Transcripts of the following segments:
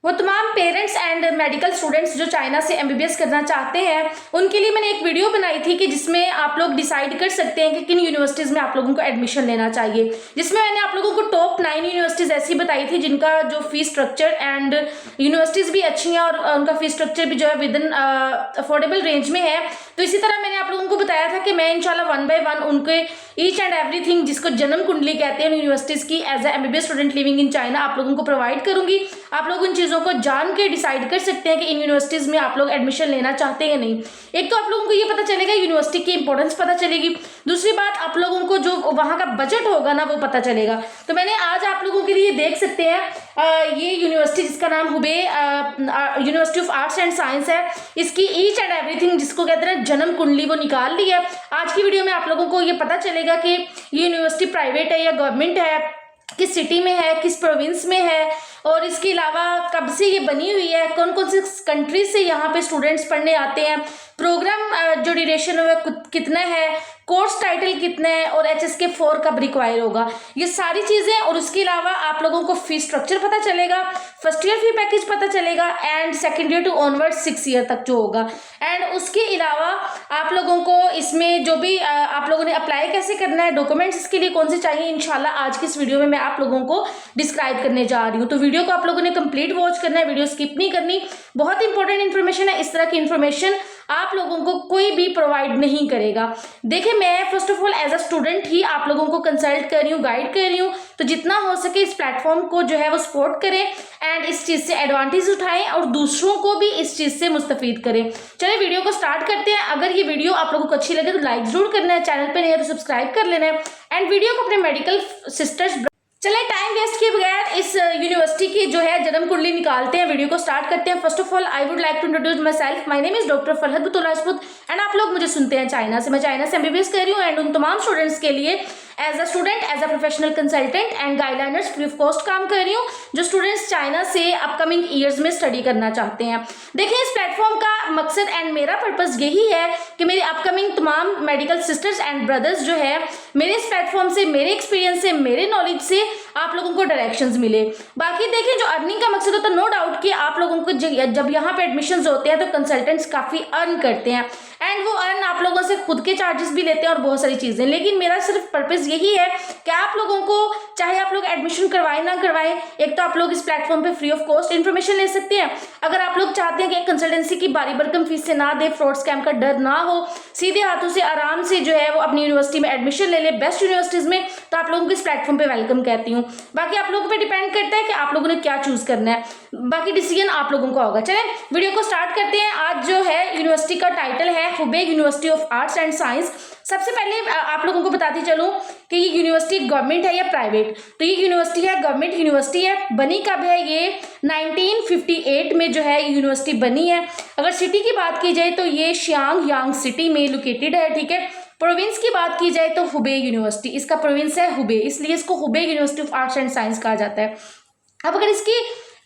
वो तमाम parents and medical students जो चाइना से एमबीबीएस करना चाहते हैं, उनके लिए मैंने एक वीडियो बनाई थी कि जिसमें आप लोग डिसाइड कर सकते हैं कि किन यूनिवर्सिटीज़ में आप लोगों को एडमिशन लेना चाहिए, जिसमें मैंने आप लोगों को टॉप 9 यूनिवर्सिटीज़ ऐसी बताई थी जिनका जो फीस स्ट्रक्चर एंड यूनिवर्सिटीज़ भी अच्छी हैं और उनका फीस स्ट्रक्चर भी जो है विद इन अफोर्डेबल रेंज में है। तो इसी तरह मैंने आप लोगों को बताया था कि मैं इंशाल्लाह 1 बाय 1 उनके ईच एंड एवरीथिंग, जिसको जन्म कुंडली कहते हैं यूनिवर्सिटीज़ की, as a MBBS student living in China आप लोगों को प्रोवाइड करूंगी। आप लोग इन चीज़ों को जान के डिसाइड कर सकते हैं कि इन यूनिवर्सिटीज़ में आप लोग एडमिशन लेना चाहते हैं या नहीं। एक तो आप लोगों को ये पता चलेगा, यूनिवर्सिटी की इंपॉर्टेंस पता चलेगी, दूसरी बात आप लोगों को जो वहाँ का बजट होगा ना वो पता चलेगा। तो मैंने आज आप लोगों के लिए देख सकते हैं ये यूनिवर्सिटी जिसका नाम Hubei university of arts and science है, इसकी ईच एंड एवरीथिंग जिसको कहते हैं जन्म कुंडली वो निकाल ली है। आज की वीडियो में आप लोगों को ये पता चलेगा कि ये यूनिवर्सिटी प्राइवेट है या गवर्नमेंट है, किस सिटी में है, किस प्रोविंस में है, और इसके अलावा कब से ये बनी हुई है, कौन कौन से कंट्रीज से यहाँ पे स्टूडेंट्स पढ़ने आते हैं, प्रोग्राम जो ड्यूरेशन है कितना है, कोर्स टाइटल कितना है, और HSK 4 कब रिक्वायर होगा, ये सारी चीज़ें। और उसके अलावा आप लोगों को फीस स्ट्रक्चर पता चलेगा, फर्स्ट ईयर फी पैकेज पता चलेगा, and second year to onward 6 year तक जो होगा। एंड उसके अलावा आप लोगों को इसमें जो भी आप लोगों ने अप्लाई कैसे करना है, डॉक्यूमेंट्स इसके लिए कौन से चाहिए, इंशाल्लाह आज की इस वीडियो में मैं आप लोगों को डिस्क्राइब करने जा रही हूँ। तो वीडियो को आप लोगों ने कंप्लीट वॉच करना है, वीडियो स्किप नहीं करनी। बहुत इंपॉर्टेंट इन्फॉर्मेशन है, इस तरह की इन्फॉर्मेशन आप लोगों को कोई भी प्रोवाइड नहीं करेगा। देखिए, मैं first of all as a student ही आप लोगों को कंसल्ट कर रही हूँ, गाइड कर रही हूँ, तो जितना हो सके इस प्लेटफॉर्म को जो है वो सपोर्ट करें एंड इस चीज़ से एडवांटेज उठाएं और दूसरों को भी इस चीज़ से मुस्तफीद करें। चलिए वीडियो को स्टार्ट करते हैं। अगर ये वीडियो आप लोगों को अच्छी लगे तो लाइक जरूर करना है, चैनल पर नहीं है तो सब्सक्राइब कर लेना है, एंड वीडियो को अपने मेडिकल सिस्टर्स। चले टाइम वेस्ट किए बगैर इस यूनिवर्सिटी की जो है जन्म कुंडली निकालते हैं, वीडियो को स्टार्ट करते हैं। First of all I would like to introduce myself, my name is doctor Farhat Batool Rajput and आप लोग मुझे सुनते हैं चाइना से। मैं चाइना से एमबीबीएस कर रही हूँ एंड उन तमाम स्टूडेंट्स के लिए as a student, as a professional consultant and guideliners free of cost काम कर रही हूँ, जो स्टूडेंट्स चाइना से अपकमिंग ईयर्स में स्टडी करना चाहते हैं। देखिए, इस प्लेटफॉर्म का मकसद एंड मेरा पर्पस यही है कि मेरे अपकमिंग तमाम मेडिकल सिस्टर्स एंड ब्रदर्स जो है मेरे इस प्लेटफॉर्म से, मेरे एक्सपीरियंस से, मेरे नॉलेज से आप लोगों को डायरेक्शंस मिले। बाकी देखिए, जो अर्निंग का मकसद होता है, नो डाउट कि आप लोगों को जब यहाँ पे एडमिशन्स होते हैं तो कंसल्टेंट्स काफ़ी अर्न करते हैं एंड वो अर्न आप लोगों से खुद के चार्जेस भी लेते हैं और बहुत सारी चीज़ें। लेकिन मेरा सिर्फ पर्पस यही है कि आप लोगों को, चाहे आप लोग एडमिशन करवाएं ना करवाएं, एक तो आप लोग इस प्लेटफॉर्म पे फ्री ऑफ कॉस्ट इन्फॉर्मेशन ले सकते हैं। अगर आप लोग चाहते हैं कि कंसल्टेंसी की बारी भरकम फीस से ना दे, फ्रॉड स्कैम का डर ना हो, सीधे हाथों से आराम से जो है वो अपनी यूनिवर्सिटी में एडमिशन ले ले, बेस्ट यूनिवर्सिटीज़ में, तो आप लोगों को इस प्लेटफॉर्म पर वेलकम कहती हूँ। बाकी आप लोगों पर डिपेंड करता है कि आप लोगों ने क्या चूज़ करना है, बाकी डिसीजन आप लोगों का होगा। चलें वीडियो को स्टार्ट करते हैं। आज जो है यूनिवर्सिटी का टाइटल है Hubei university of arts and science. सबसे पहले आप लोगों को बताती चलूँ कि ये यूनिवर्सिटी गवर्नमेंट है या प्राइवेट। तो ये यूनिवर्सिटी है, गवर्नमेंट यूनिवर्सिटी है। बनी कब है? ये 1958 में जो है यूनिवर्सिटी बनी है। अगर सिटी की बात की जाए तो ये शियांग यांग सिटी में लोकेटेड है, ठीक है। प्रोविंस की बात की जाए तो हुबे यूनिवर्सिटी, इसका प्रोविंस है हुबे, इसलिए इसको Hubei university of arts and science कहा जाता है। अब अगर इसकी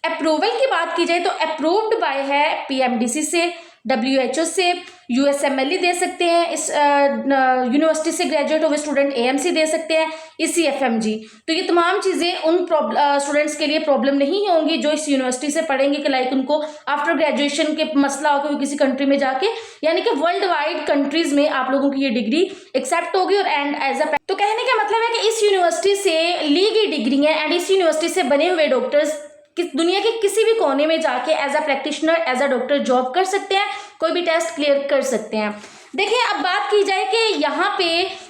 अप्रूवल की बात की जाए तो अप्रूव्ड बाय है PMDC से, WHO से, USMLE दे सकते हैं इस यूनिवर्सिटी से ग्रेजुएट हुए स्टूडेंट, AMC दे सकते हैं, ECFMG। तो ये तमाम चीज़ें उन स्टूडेंट्स के लिए प्रॉब्लम नहीं होंगी जो इस यूनिवर्सिटी से पढ़ेंगे कि लाइक उनको आफ्टर ग्रेजुएशन के मसला हो कि किसी कंट्री में जाके, यानी कि वर्ल्ड वाइड कंट्रीज में आप लोगों की ये डिग्री एक्सेप्ट होगी और एंड एज अ, तो कहने का मतलब है कि इस यूनिवर्सिटी से ली गई डिग्री है एंड इस यूनिवर्सिटी से बने हुए डॉक्टर्स दुनिया के किसी भी कोने में जाके as a practitioner, as a doctor job कर सकते हैं, कोई भी टेस्ट क्लियर कर सकते हैं। देखिए, अब बात की जाए कि यहाँ पे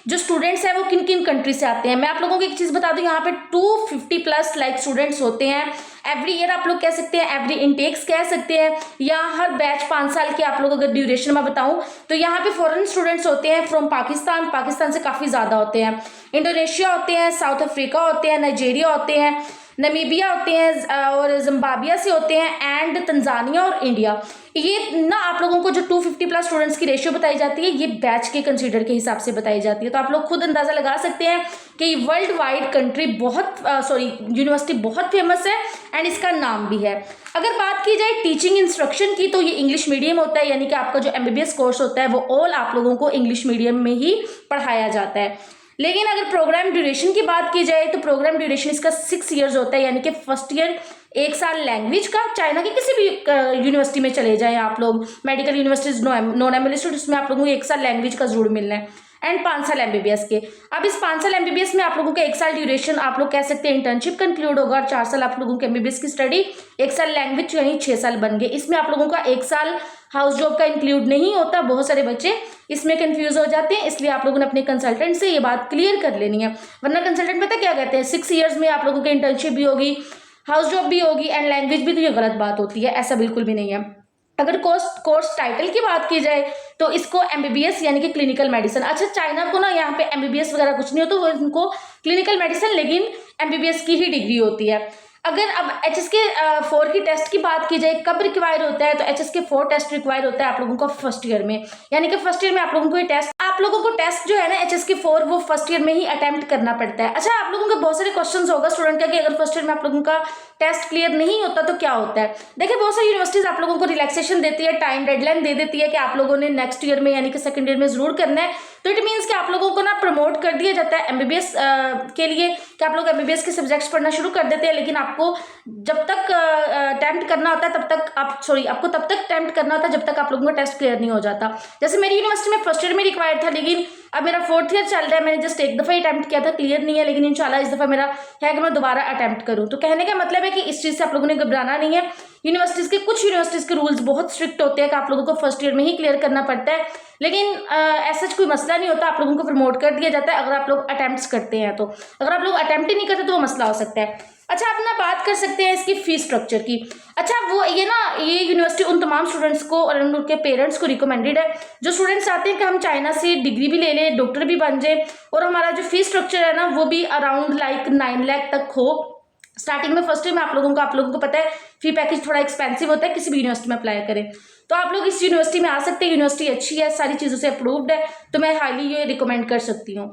जो स्टूडेंट्स हैं वो किन किन कंट्री से आते हैं। मैं आप लोगों को एक चीज़ बता दूँ, यहाँ पे 250+ लाइक स्टूडेंट्स होते हैं एवरी ईयर, आप लोग कह सकते हैं, एवरी इनटेक्स कह सकते हैं, या हर बैच 5 साल के। आप लोग अगर ड्यूरेशन में बताऊँ तो यहाँ पे फॉरेन स्टूडेंट्स होते हैं फ्रॉम पाकिस्तान से काफ़ी ज़्यादा होते हैं, इंडोनेशिया होते हैं, साउथ अफ्रीका होते हैं, नाइजीरिया होते हैं, नमीबिया होते हैं और जिम्बाब्वे से होते हैं, एंड तंजानिया और इंडिया। ये ना आप लोगों को जो 250+ स्टूडेंट्स की रेशियो बताई जाती है, ये बैच के कंसीडर के हिसाब से बताई जाती है। तो आप लोग खुद अंदाज़ा लगा सकते हैं कि वर्ल्ड वाइड कंट्री यूनिवर्सिटी बहुत फेमस है एंड इसका नाम भी है। अगर बात की जाए टीचिंग इंस्ट्रक्शन की तो ये इंग्लिश मीडियम होता है, यानी कि आपका जो MBBS कोर्स होता है वो ऑल आप लोगों को इंग्लिश मीडियम में ही पढ़ाया जाता है। लेकिन अगर प्रोग्राम ड्यूरेशन की बात की जाए तो प्रोग्राम ड्यूरेशन इसका 6 ईयर्स होता है, यानी कि फर्स्ट ईयर 1 साल लैंग्वेज का, चाइना के किसी भी यूनिवर्सिटी में चले जाएं आप लोग, medical universities, non MLA students में आप लोगों को 1 साल लैंग्वेज का जरूर मिलना है, एंड 5 साल एमबीबीएस के। अब इस 5 साल एमबीबीएस में आप लोगों का 1 साल ड्यूरेशन आप लोग कह सकते हैं इंटर्नशिप कंक्लूड होगा, और 4 साल आप लोगों के एमबीबीएस की स्टडी, 1 साल लैंग्वेज, यानी 6 साल बन गए। इसमें आप लोगों का 1 साल हाउस जॉब का इंक्लूड नहीं होता। बहुत सारे बच्चे इसमें कंफ्यूज हो जाते हैं, इसलिए आप लोगों ने अपने कंसल्टेंट से ये बात क्लियर कर लेनी है, वरना कंसल्टेंट पता क्या कहते हैं 6 ईयर्स में आप लोगों की इंटर्नशिप भी होगी, हाउस जॉब भी होगी एंड लैंग्वेज भी, तो ये गलत बात होती है, ऐसा बिल्कुल भी नहीं है। अगर कोर्स टाइटल की बात की जाए तो इसको एमबीबीएस यानी कि क्लिनिकल मेडिसिन, अच्छा चाइना को ना यहाँ पे एमबीबीएस वगैरह कुछ नहीं होता, वो इनको क्लिनिकल मेडिसिन लेकिन एमबीबीएस की ही डिग्री होती है। अगर अब HSK 4 की टेस्ट की बात की जाए कब रिक्वायर होता है, तो HSK 4 टेस्ट रिक्वायर होता है आप लोगों को फर्स्ट ईयर में, यानी कि फर्स्ट ईयर में आप लोगों को ये टेस्ट, आप लोगों को टेस्ट जो है ना HSK 4 वो फर्स्ट ईयर में ही अटेम्प्ट करना पड़ता है। अच्छा, आप लोगों के बहुत सारे क्वेश्चंस होगा स्टूडेंट का कि अगर फर्स्ट ईयर में आप लोगों का टेस्ट क्लियर नहीं होता तो क्या होता है। देखिए, बहुत सारी यूनिवर्सिटीज आप लोगों को रिलैक्सेशन देती है, टाइम डेडलाइन दे देती है कि आप लोगों ने नेक्स्ट ईयर में यानी कि सेकंड ईयर में जरूर करना है, तो इट मीन्स कि आप लोगों को ना प्रमोट कर दिया जाता है एमबीबीएस के लिए कि आप लोग एमबीबीएस के सब्जेक्ट्स पढ़ना शुरू कर देते हैं, लेकिन आपको जब तक अटेम्प्ट करना होता है तब तक आपको तब तक अटेम्प्ट करना होता है जब तक आप लोगों का टेस्ट क्लियर नहीं हो जाता। जैसे मेरी यूनिवर्सिटी में फर्स्ट ईयर में रिक्वायर्ड था, लेकिन अब मेरा 4th ईयर चल रहा है, मैंने जस्ट एक दफ़ा ही अटेम्प्ट किया था, क्लियर नहीं है, लेकिन इंशाल्लाह इस दफ़ा मेरा है कि मैं दोबारा अटेम्प्ट करूँ। तो कहने का मतलब है कि इस चीज़ से आप लोगों ने घबराना नहीं है। कुछ यूनिवर्सिटीज़ के रूल्स बहुत स्ट्रिक्ट होते हैं कि आप लोगों को फर्स्ट ईयर में ही क्लियर करना पड़ता है, लेकिन ऐसा कोई मसला नहीं होता, आप लोगों को प्रमोट कर दिया जाता है अगर आप लोग अटेम्प्ट्स करते हैं। तो अगर आप लोग अटेम्प्ट ही नहीं करते तो वो मसला हो सकता है। अच्छा, आप ना बात कर सकते हैं इसकी फीस स्ट्रक्चर की। अच्छा, वो ये यूनिवर्सिटी उन तमाम स्टूडेंट्स को और उनके पेरेंट्स को रिकमेंडेड है जो स्टूडेंट्स चाहते हैं कि हम चाइना से डिग्री भी ले लें, डॉक्टर भी बन जाए, और हमारा जो फीस स्ट्रक्चर है ना वो भी अराउंड लाइक 9 लाख तक हो। स्टार्टिंग में फर्स्ट ईयर में आप लोगों को पता है फी पैकेज थोड़ा एक्सपेंसिव होता है, किसी भी यूनिवर्सिटी में अप्लाई करें तो आप लोग इस यूनिवर्सिटी में आ सकते हैं। यूनिवर्सिटी अच्छी है, सारी चीज़ों से अप्रूव्ड है, तो मैं हाईली ये रिकमेंड कर सकती हूँ।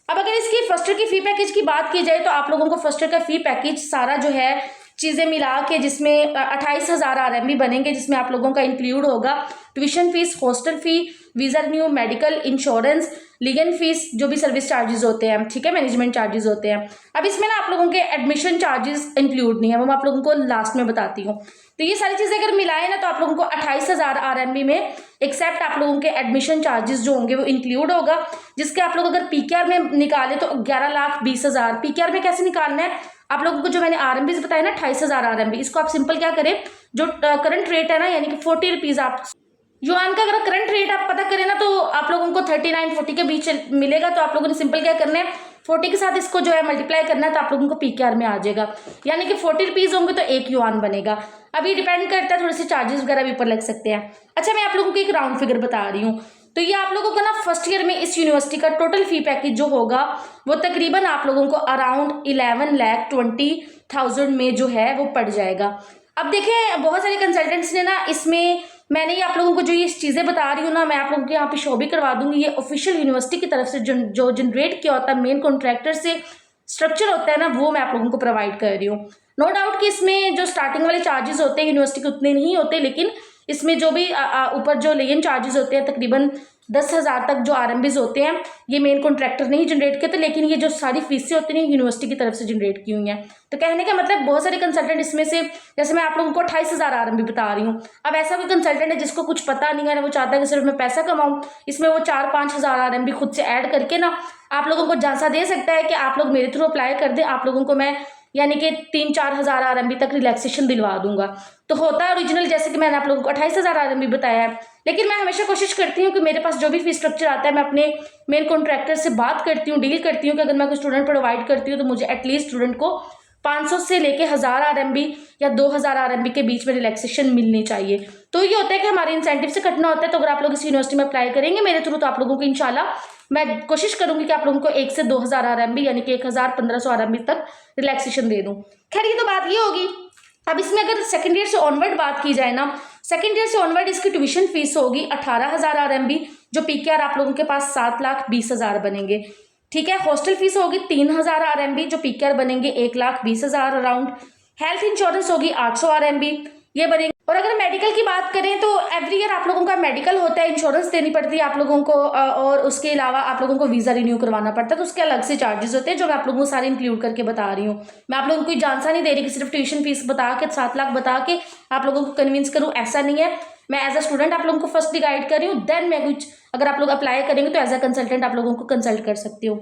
अब अगर इसकी फर्स्ट ईयर की फ़ी पैकेज की बात की जाए तो आप लोगों को फर्स्ट ईयर का फ़ी पैकेज सारा जो है चीज़ें मिला के जिसमें 28,000 RMB बनेंगे, जिसमें आप लोगों का इंक्लूड होगा tuition fees, hostel fee, visa renew, medical, insurance, legal fees, जो भी सर्विस चार्जेस होते हैं, ठीक है, मैनेजमेंट चार्जेस होते हैं। अब इसमें ना आप लोगों के एडमिशन चार्जेस इंक्लूड नहीं है, वो मैं आप लोगों को लास्ट में बताती हूँ। तो ये सारी चीज़ें अगर मिलाएं ना तो आप लोगों को 28,000 RMB में एक्सेप्ट आप लोगों के एडमिशन चार्जेस जो होंगे वो इंक्लूड होगा, जिसके आप लोग अगर PKR में निकाले तो 11,20,000। PKR में कैसे निकालना है, आप लोगों को जो मैंने RMB बताया ना 28,000 RMB, इसको आप सिंपल क्या करें, जो करंट रेट है ना यानी कि 40 रुपीज़ आप युआन का अगर करंट रेट आप पता करें ना तो आप लोगों को 39-40 के बीच मिलेगा। तो आप लोगों ने सिंपल क्या करना है, 40 के साथ इसको जो है मल्टीप्लाई करना है तो आप लोगों को PKR में आ जाएगा, यानी कि 40 रुपीज़ होंगे तो 1 युआन बनेगा। अभी डिपेंड करता है, थोड़े से चार्जेस वगैरह भी ऊपर लग सकते हैं। अच्छा, मैं आप लोगों को एक राउंड फिगर बता रही हूँ, तो ये आप लोगों का ना फर्स्ट ईयर में इस यूनिवर्सिटी का टोटल फी पैकेज जो होगा वो तकरीबन आप लोगों को अराउंड 11,20,000 में जो है वो पड़ जाएगा। अब देखें, बहुत सारे कंसल्टेंट्स ने ना इसमें, मैंने ये आप लोगों को जो ये चीज़ें बता रही हूँ ना, मैं आप लोगों को यहाँ पे शो भी करवा दूंगी, ये ऑफिशियल यूनिवर्सिटी की तरफ से जो जनरेट किया होता है, मेन कॉन्ट्रैक्टर से स्ट्रक्चर होता है ना, वो मैं आप लोगों को प्रोवाइड कर रही हूँ। नो डाउट कि इसमें जो स्टार्टिंग वाले चार्जेस होते हैं यूनिवर्सिटी के उतने नहीं होते, लेकिन इसमें जो भी ऊपर जो लेन चार्जेस होते हैं तकरीबन 10,000 तक जो RMBs होते हैं, ये मेन कॉन्ट्रैक्टर नहीं जनरेट करते, लेकिन ये जो सारी फीसें होती हैं यूनिवर्सिटी की तरफ से जनरेट की हुई हैं। तो कहने का मतलब बहुत सारे कंसल्टेंट इसमें से, जैसे मैं आप लोगों को 28,000 RMB बता रही हूँ, अब ऐसा कोई कंसल्टेंट है जिसको कुछ पता नहीं है ना, वो चाहता है कि सिर्फ मैं पैसा कमाऊँ, इसमें वो 4-5 हज़ार RMB खुद से ऐड करके ना आप लोगों को झांसा दे सकता है कि आप लोग मेरे थ्रू अप्लाई कर दें, आप लोगों को मैं यानी कि 3-4 हज़ार RMB तक रिलैक्सेशन दिलवा दूंगा। तो होता है ओरिजिनल, जैसे कि मैंने आप लोगों को 28,000 RMB बताया है, लेकिन मैं हमेशा कोशिश करती हूँ कि मेरे पास जो भी फीस स्ट्रक्चर आता है मैं अपने मेन कॉन्ट्रैक्टर से बात करती हूँ, डील करती हूँ कि अगर मैं कोई स्टूडेंट प्रोवाइड करती हूँ तो मुझे एटलीस्ट स्टूडेंट को 500 से लेके 1,000 RMB या 2,000 RMB के बीच में रिलैक्सेशन मिलनी चाहिए। तो ये होता है कि हमारे इंसेंटिव से कटना होता है। तो अगर आप लोग इस यूनिवर्सिटी में अप्लाई करेंगे मेरे थ्रू तो आप लोगों को इंशाल्लाह मैं कोशिश करूंगी कि आप लोगों को 1 से 2,000 RMB यानी कि 1,1500 RMB तक रिलैक्सेशन दे दूं। खैर, ये तो बात ये होगी। अब इसमें अगर सेकेंड ईयर से ऑनवर्ड बात की जाए ना, सेकेंड ईयर से ऑनवर्ड इसकी ट्यूशन फीस होगी 18,000 RMB, जो PKR आप लोगों के पास 7,20,000 बनेंगे, ठीक है। हॉस्टल फीस होगी 3,000 RMB, जो PKR बनेंगे 1,20,000 अराउंड। हेल्थ इंश्योरेंस होगी 800 RMB, ये बनेंगे और अगर मेडिकल की बात करें तो एवरी ईयर आप लोगों का मेडिकल होता है, इंश्योरेंस देनी पड़ती है आप लोगों को, और उसके अलावा आप लोगों को वीज़ा रिन्यू करवाना पड़ता है, तो उसके अलग से चार्जेस होते हैं जो मैं आप लोगों को सारे इंक्लूड करके बता रही हूँ। मैं आप लोगों को कोई जानसा नहीं दे रही कि सिर्फ ट्यूशन फीस बता के 7 लाख बता के आप लोगों को कन्विंस करूँ, ऐसा नहीं है। मैं एज अ स्टूडेंट आप लोगों को फर्स्टली गाइड कर रही हूँ, देन मैं कुछ अगर आप लोग अप्लाई करेंगे तो एज अ कंसल्टेंट आप लोगों को कंसल्ट कर सकती हूँ।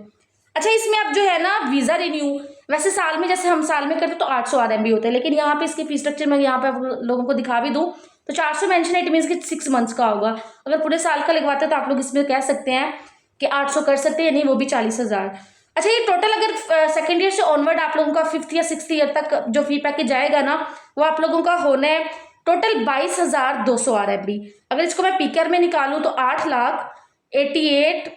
अच्छा, इसमें अब जो है ना वीज़ा रिन्यू, वैसे साल में जैसे हम साल में करते तो 800 RMB होते हैं, लेकिन यहाँ पे इसकी फीस स्ट्रक्चर मैं यहाँ पे आप लोगों को दिखा भी दूँ तो 400 मेंशन है, इट मीन्स कि 6 मंथ्स का होगा। अगर पूरे साल का लगवाते हैं तो आप लोग इसमें कह सकते हैं कि 800 कर सकते हैं, नहीं वो भी 40,000। अच्छा, ये टोटल अगर सेकेंड ईयर से ऑनवर्ड आप लोगों का 5th या 6th ईयर तक जो फी पैकेज जाएगा ना, वो आप लोगों का होना है टोटल 22,200 RMB। अगर इसको मैं पीकर में निकालूँ तो 8,88,000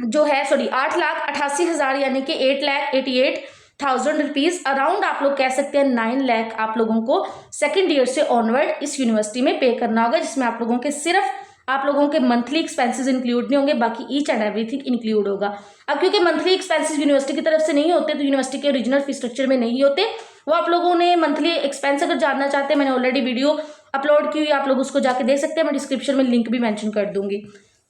जो है, सॉरी 8,88,000 यानी कि 8,88,000 रुपीज अराउंड आप लोग कह सकते हैं 9 लाख आप लोगों को सेकंड ईयर से ऑनवर्ड इस यूनिवर्सिटी में पे करना होगा, जिसमें आप लोगों के सिर्फ आप लोगों के मंथली एक्सपेंसेस इंक्लूड नहीं होंगे, बाकी ईच एंड एवरीथिंग इंक्लूड होगा। अब क्योंकि मंथली एक्सपेंसेस यूनिवर्सिटी की तरफ से नहीं होते तो यूनिवर्सिटी के ओरिजिनल फी स्ट्रक्चर में नहीं होते, वो आप लोगों ने मंथली एक्सपेंस अगर जानना चाहते हैं मैंने ऑलरेडी वीडियो अपलोड की हुई, आप लोग उसको जाके देख सकते हैं, मैं डिस्क्रिप्शन में लिंक भी मेंशन कर दूंगी।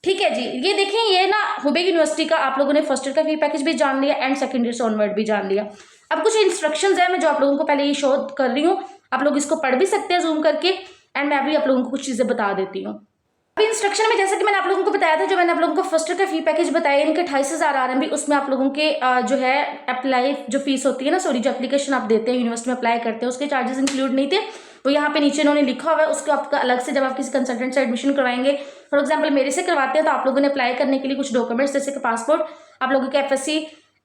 ठीक है जी, ये देखें, ये ना हुबेई यूनिवर्सिटी का आप लोगों ने फर्स्ट ईयर का फी पैकेज भी जान लिया एंड सेकंड ईयर से ऑनवर्ड भी जान लिया। अब कुछ इंस्ट्रक्शंस है मैं जो आप लोगों को पहले ये शो कर रही हूँ, आप लोग इसको पढ़ भी सकते हैं जूम करके, एंड मैं भी आप लोगों को कुछ चीजें बता देती हूँ। अब इंस्ट्रक्शन में जैसे कि मैंने आप लोगों को बताया था, जो मैंने आप लोगों को फर्स्ट ईयर का फी पैकेज बताया इनके 28,000 RMB, उसमें आप लोगों के जो है अप्लाई जो फीस होती है ना, सॉरी जो एप्लीकेशन आप देते हैं यूनिवर्सिटी में अप्लाई करते हैं उसके चार्जेस इंक्लूड नहीं थे, वो यहाँ पे नीचे इन्होंने लिखा हुआ है, उसको आपका अलग से जब आप किसी कंसल्टेंट से एडमिशन करवाएंगे, फॉर एग्जाम्पल मेरे से करवाते हैं तो आप लोगों ने अप्लाई करने के लिए कुछ डॉक्यूमेंट्स जैसे कि पासपोर्ट, आप लोगों के FSC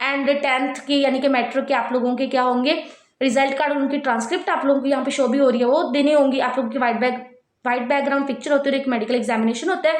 एंड 10th की यानी कि मेट्रिक के आप लोगों के क्या होंगे, रिजल्ट कार्ड, उनकी ट्रांसक्रिप्ट आप लोगों को यहाँ पे शो भी हो रही है वो देनी होंगी, आप लोगों की वाइट बैकग्राउंड पिक्चर होती है, एक मेडिकल एग्जामिनेशन होता है,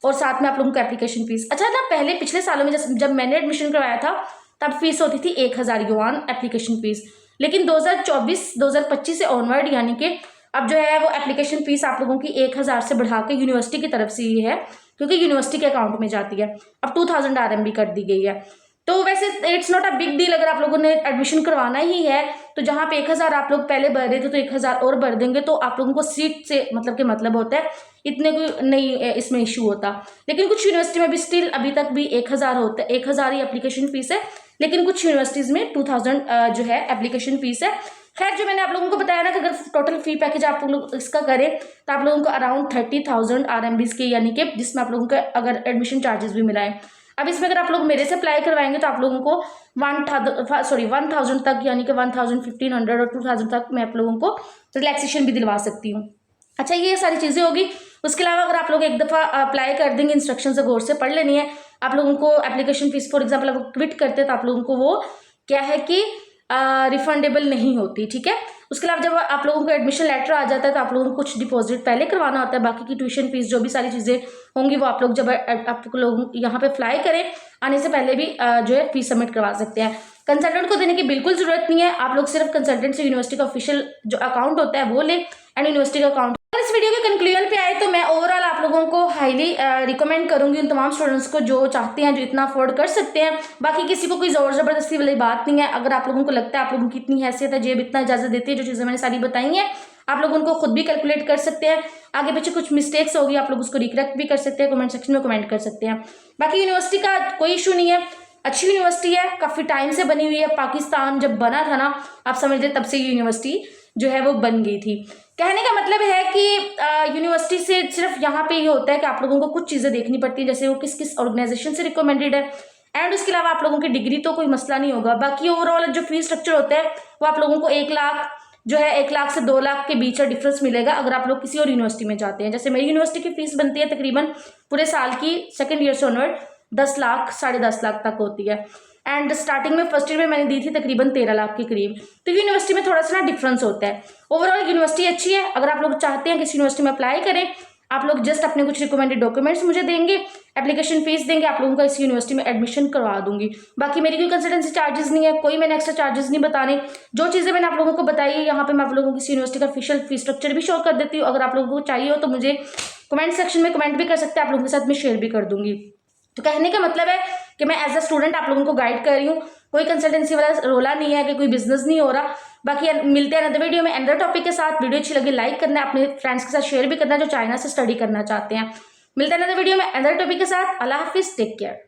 और साथ में आप लोगों को एप्लीकेशन फीस। अच्छा ना, पहले पिछले सालों में जब मैंने एडमिशन करवाया था तब फीस होती थी 1,000 युआन एप्लीकेशन फीस, लेकिन 2024-2025 से ऑनवर्ड यानी कि अब जो है वो एप्लीकेशन फीस आप लोगों की 1,000 से बढ़ा के यूनिवर्सिटी की तरफ से ही है, क्योंकि यूनिवर्सिटी के अकाउंट में जाती है, अब 2,000 RMB कर दी गई है। तो वैसे it's not a big deal, अगर आप लोगों ने एडमिशन करवाना ही है तो जहाँ पे 1,000 आप लोग पहले भर रहे थे तो 1,000 और भर देंगे तो आप लोगों को सीट से मतलब होता है, इतने कोई नहीं इसमें इशू होता। लेकिन कुछ यूनिवर्सिटी में भी स्टिल अभी तक भी 1,000 होता है, 1,000 ही एप्लीकेशन फीस है, लेकिन कुछ यूनिवर्सिटीज में 2,000 जो है एप्लीकेशन फीस है। खैर, जो मैंने आप लोगों को बताया ना कि अगर टोटल फी पैकेज आप लोग इसका करें तो आप लोगों को अराउंड 30,000 RMB के, यानी कि जिसमें आप लोगों का अगर एडमिशन चार्जेस भी मिलाएं। अब इसमें अगर आप लोग मेरे से अप्लाई करवाएंगे तो आप लोगों को 1,000 तक यानी कि 1,500 और 2,000 तक मैं आप लोगों को रिलैक्सेशन भी दिलवा सकती हूँ। अच्छा, ये सारी चीज़ें होगी। उसके अलावा अगर आप लोग एक दफ़ा अप्लाई कर देंगे, इंस्ट्रक्शन से गौर से पढ़ लेनी है, आप लोगों को एप्लीकेशन फीस फॉर एग्जाम्पल आप क्विट करते हैं तो आप लोगों को वो क्या है कि रिफंडेबल नहीं होती, ठीक है। उसके अलावा जब आप लोगों को एडमिशन लेटर आ जाता है तो आप लोगों को कुछ डिपॉजिट पहले करवाना होता है, बाकी की ट्यूशन फीस जो भी सारी चीज़ें होंगी वो आप लोग जब आप लोग यहाँ पे अप्लाई करें आने से पहले भी जो है फीस सबमिट करवा सकते हैं। कंसल्टेंट को देने की बिल्कुल जरूरत नहीं है, आप लोग सिर्फ कंसल्टेंट से यूनिवर्सिटी का ऑफिशियल जो अकाउंट होता है वो ले एंड यूनिवर्सिटी का अकाउंट। इस वीडियो के कंक्लूजन पे आए तो मैं ओवरऑल आप लोगों को हाईली रिकमेंड करूंगी उन तमाम स्टूडेंट्स को जो चाहते हैं, जो इतना अफोर्ड कर सकते हैं। बाकी किसी को कोई जोर जबरदस्ती वाली बात नहीं है। अगर आप लोगों को लगता है आप लोगों की इतनी हैसियत है, जेब इतना इजाजत देती है, जो चीज़ें मैंने सारी बताई हैं आप लोग उनको खुद भी कैलकुलेट कर सकते हैं। आगे पीछे कुछ मिस्टेक्स होगी आप लोग उसको रिकरेक्ट भी कर सकते हैं, कमेंट सेक्शन में कमेंट कर सकते हैं। बाकी यूनिवर्सिटी का कोई इशू नहीं है, अच्छी यूनिवर्सिटी है, काफ़ी टाइम से बनी हुई है। पाकिस्तान जब बना था ना, आप समझ लें तब से यूनिवर्सिटी जो है वो बन गई थी। कहने का मतलब है कि यूनिवर्सिटी से सिर्फ यहाँ पे ये होता है कि आप लोगों को कुछ चीज़ें देखनी पड़ती है, जैसे वो किस किस ऑर्गेनाइजेशन से रिकमेंडेड है, एंड उसके अलावा आप लोगों की डिग्री तो कोई मसला नहीं होगा। बाकी ओवरऑल जो फीस स्ट्रक्चर होता है वो आप लोगों को 1 लाख जो है 1 लाख से 2 लाख के बीच का डिफरेंस मिलेगा अगर आप लोग किसी और यूनिवर्सिटी में जाते हैं। जैसे मेरी यूनिवर्सिटी की फीस बनती है तकरीबन पूरे साल की सेकेंड ईयर से ऑनवर्ड 10 लाख 10.5 लाख तक होती है, एंड स्टार्टिंग में फर्स्ट ईयर में मैंने दी थी तकरीबन 13 लाख के करीब। तो यूनिवर्सिटी में थोड़ा सा ना डिफरेंस होता है। ओवरऑल यूनिवर्सिटी अच्छी है। अगर आप लोग चाहते हैं किसी यूनिवर्सिटी में अप्लाई करें, आप लोग जस्ट अपने कुछ रिकमेंडेड डॉक्यूमेंट्स मुझे देंगे, एप्लीकेशन फीस देंगे, आप लोगों का इस यूनिवर्सिटी में एडमिशन करवा दूंगी। बाकी मेरी कोई कंसल्टेंसी चार्जेस नहीं है, कोई मैंने एक्स्ट्रा चार्जेस नहीं बताने। जो चीज़ें मैंने आप लोगों को बताई है यहाँ पे मैं आप लोगों को इस यूनिवर्सिटी का ऑफिशियल फीस स्ट्रक्चर भी शो कर देती हूँ। अगर आप लोगों को चाहिए हो तो मुझे कमेंट सेक्शन में कमेंट भी कर सकते हैं, आप लोगों के साथ मैं शेयर भी कर दूंगी। तो कहने का मतलब है कि मैं एज अ स्टूडेंट आप लोगों को गाइड कर रही हूँ, कोई कंसल्टेंसी वाला रोला नहीं है कि कोई बिजनेस नहीं हो रहा। बाकी मिलते हैं अनदर वीडियो में अनदर टॉपिक के साथ। वीडियो अच्छी लगी लाइक करना है, अपने फ्रेंड्स के साथ शेयर भी करना है जो चाइना से स्टडी करना चाहते हैं। मिलते हैं अनदर वीडियो में अनदर टॉपिक के साथ। अल्लाह हाफिज़, टेक केयर।